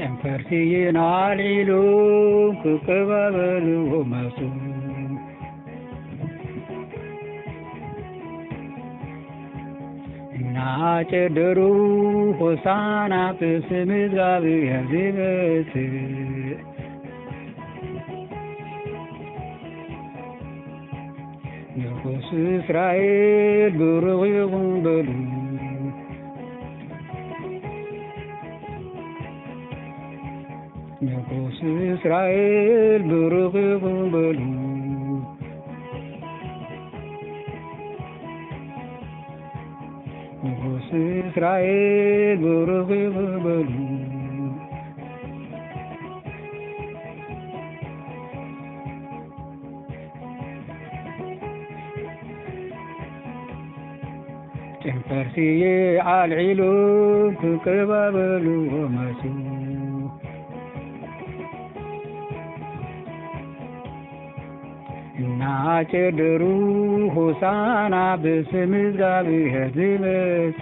ጨንፈርሲን አልዒሉ ክቅባበሉ መሱ እናጨደሩ ሆሳና በስም እግዚአብሔር ዝበት ንጉሥ እስራኤል ብሩኽ ይኹን በሉ ንጉሥ እስራኤል ብሩኽ ይኹን በሉ ንጉሥ እስራኤል ብሩኽ ይኹን በሉ ጨንፈርሲዬ አልዒሉ ክቅባበሉ መሱ እናጨደሩ ሆሳና በስም እግዚአብሔር ዝበት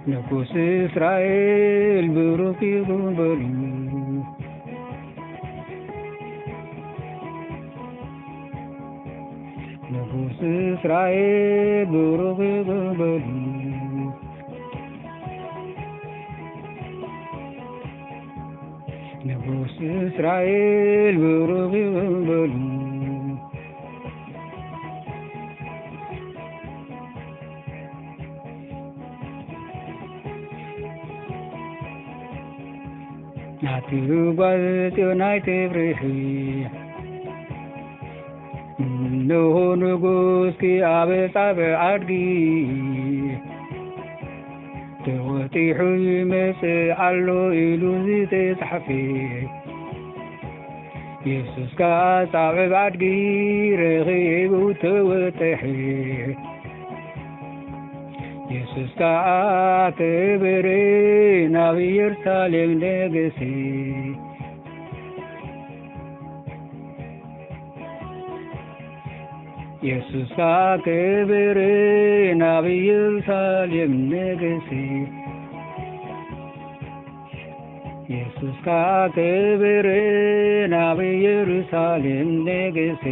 ንጉሥ እስራኤል ብሩኽ ይኹን በሉ ንጉሥ እስራኤል ብሩኽ ይኹን በሉ ንጉሥ እስራኤል ብሩኽ ይኹን በሉ ናትዩ ጓል ጽዮናይ ትፍርሒ እነሆ ንጉሥኪ ኣብ ጻብዕ ኣድጊ ተወጢሑ ይመጽእ ኣሎ ኢሉ ዝተጻሕፈ ኢየሱስ ከዓ ጻብዕ ኣድጊ ረኺቡ ተወጥሐ ኢየሱስ ከዓ ከበረ ናብ ኢየሩሳሌም ነገሰ ኢየሱስ ከዓ ከበረ ናብ ኢየሩሳሌም ነገሰ ኢየሱስ ከዓ ከበረ ናብ ኢየሩሳሌም ነገሰ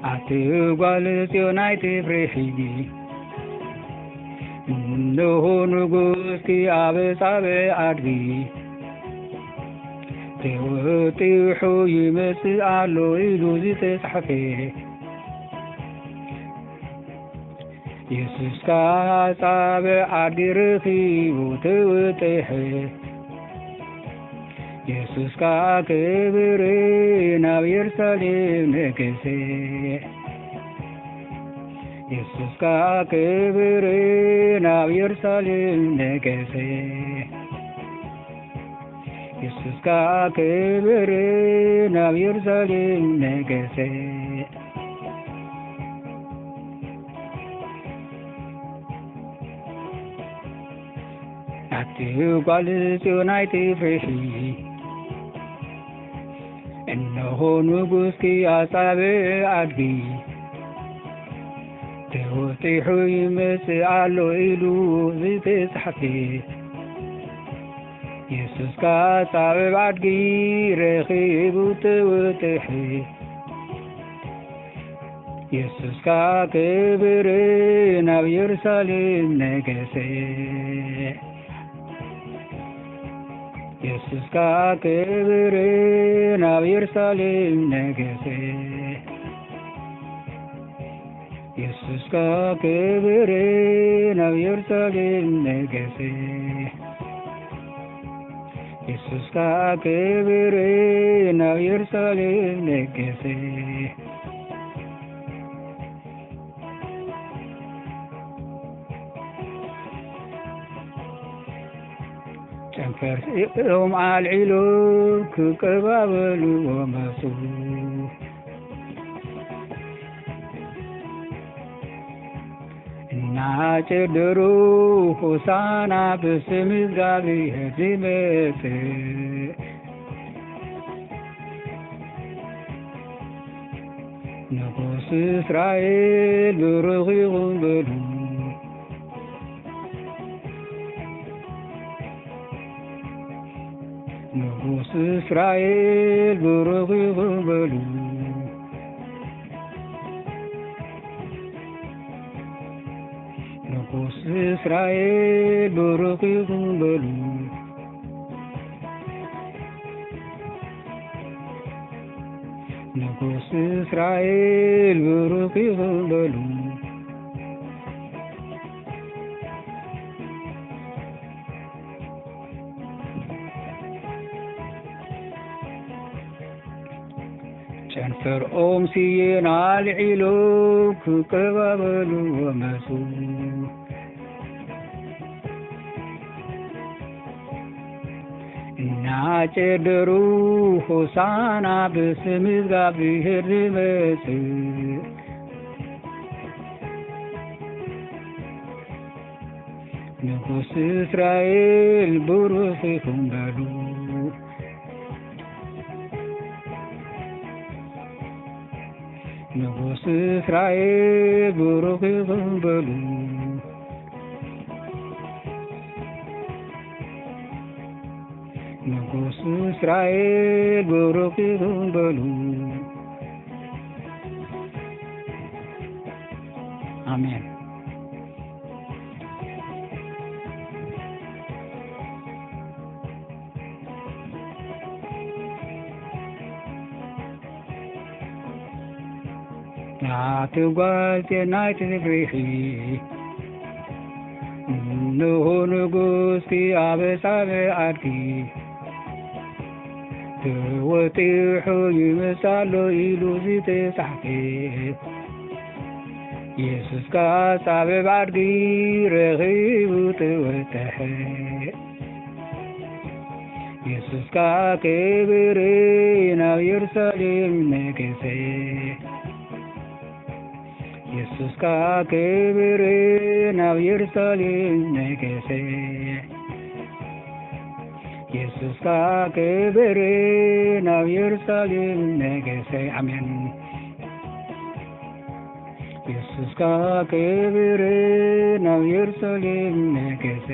ኣትዩ ጓል ጽዮናይ ትፍርሒ እነሆ ንጉሥኪ ኣብ ጻብዕ ኣድጊ ተወጢሑ ይመጽእ ኣሎ ኢሉ ዝተጻሕፈ ኢየሱስ ከዓ ጻብዕ ኣድጊ ረኺቡ ተወጥሐ ኢየሱስ ከዓ ከበረ ናብ ኢየሩሳሌም ነገሰ ኢየሱስ ከዓ ከበረ ናብ ኢየሩሳሌም ነገሰ ኢየሱስ ከዓ ከበረ ናብ ኢየሩሳሌም ነገሰ ኣትዩ ጓል ጽዮናይ ትፍርሒ እነሆ ንጉሥኪ ኣብ ጻብዕ ኣድጊ ተወጢሑ ይመጽእ ኣሎ ኢሉ ዝተጻሕፈ ኢየሱስ ከዓ ጻብዕ ኣድጊ ረኺቡ ተወጥሐ ኢየሱስ ከዓ ከበረ ናብ ኢየሩሳሌም ነገሰ ኢየሱስ ከዓ ከበረ ናብ ኢየሩሳሌም ነገሰ ኢየሱስ ከዓ ከበረ ናብ ኢየሩሳሌም ነገሰ ኢየሱስ ከዓ ከበረ ናብ ኢየሩሳሌም ነገሰ ጨንፈርሲኦም አልዒሉ ክቅባበሉ መጹ እናጨደሩ ሆሳና በስም እግዚአብሔር ዝመጽእ ንጉሥ እስራኤል ብሩኽ ይኹን በሉ ንጉሥ እስራኤል ብሩኽ ይኹን በሉ ንጉሥ እስራኤል ብሩኽ ይኹን በሉ ንጉሥ እስራኤል ብሩኽ ይኹን በሉ ጨንፈር ኦም ስየን አልዒሉ ክቀባበሉ ወመፁ እናጨደሩ ሆሳና በስም እግዚአብሔር ዝመጽእ ንጉሥ እስራኤል ብሩኽ ይኹን በሉ ንጉሥ እስራኤል ብሩኽ ይኹን በሉ ንጉሥ እስራኤል ብሩኽ ይኹን በሉ አሜን። ናትጓል ናይቲ ዝብሪኺ እንሆ ንጉሥቲ ኣበሳበ ዓድኪ ተወጢሑ ይመሳሎ ኢሉ ዝተጻሕፈ ኢየሱስ ካ ጻበብ ዓድጊ ረኺቡ ተወጠሐ ኢየሱስ ካ ከበረ ናብ ኢየሩሳሌም ነገሰ ኢየሱስ ካ ከበረ ናብ ኢየሩሳሌም ነገሰ ኢየሱስ ካ ከበረ ናብ ኢየሩሳሌም ነገሰ አሜን። ኢየሱስ ካ ከበረ ናብ ኢየሩሳሌም ነገሰ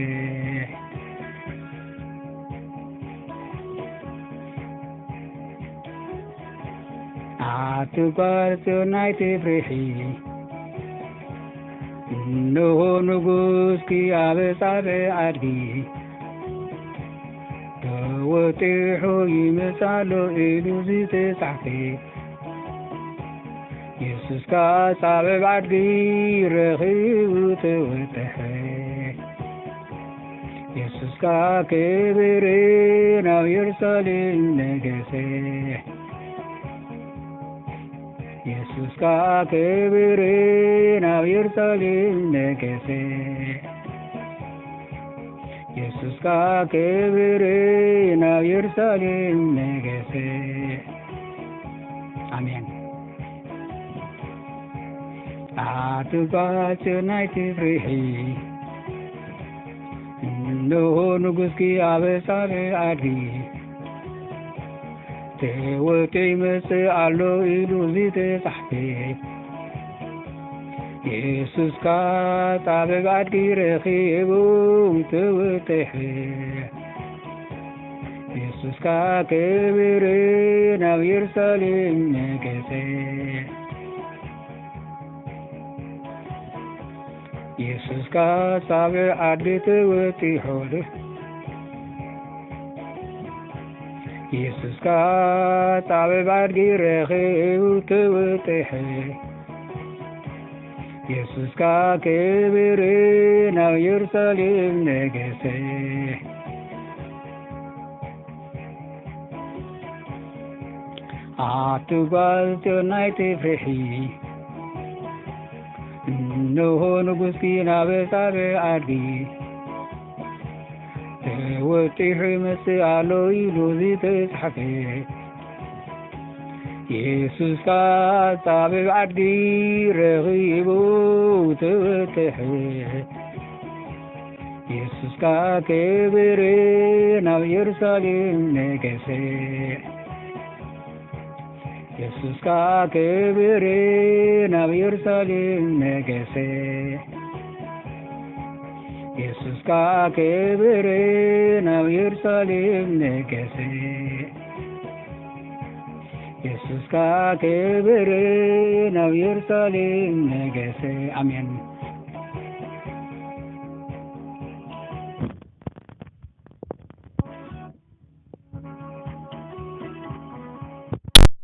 አትጓል ናይቲ ፍርሒ እንሆ ንጉሥኪ ኣበሳበ ዓድጊ ተወጢሑ ይመሳሎ ኢሉ ዝተጻሕፈ ኢየሱስ ካ ጻበብ ዓድጊ ረኺቡ ተወጠሐ ኢየሱስ ካ ከበረ ናብ ኢየሩሳሌም ነገሰ ኢየሱስ ካ ከበረ ናብ ኢየሩሳሌም ነገሰ ኢየሱስ ካ ከበረ ናብ ኢየሩሳሌም ነገሰ አሜን። አትጓል ናይቲ ፍርሒ እንሆ ንጉሥኪ ኣበሳበ ዓድጊ ተወጢሑ ይመጽእ ኣሎ ኢሉ ዝተጻሕፈ ኢየሱስ ካ ጻበብ ዓድጊ ረኺቡ ተወጠሐ ኢየሱስ ካ ከበረ ናብ ኢየሩሳሌም ነገሰ ኢየሱስ ካ ጻበብ ዓድጊ ተወጢሑ ኢየሱስ ካ ጻበብ ዓድጊ ረኺቡ ተወጠሐ ኢየሱስ ካ ከበረ ናብ ኢየሩሳሌም ነገሰ አትጓል ናይቲ ፍርሒ እንሆ ንጉሥኪ ኣበሳበ ዓድጊ ተወጢሑ ይመጽእ ኣሎ ኢሉ ዝተጻሕፈ ኢየሱስ ካ ጻበብ ዓድጊ ረኺቡ ተወጠሐ ኢየሱስ ካ ከበረ ናብ ኢየሩሳሌም ነገሰ ኢየሱስ ክብር ናብ ኢየሩሳሌም ነገሰ ኢየሱስ ክብር ናብ ኢየሩሳሌም ነገሰ ኢየሱስ ክብር ናብ ኢየሩሳሌም ነገሰ አሜን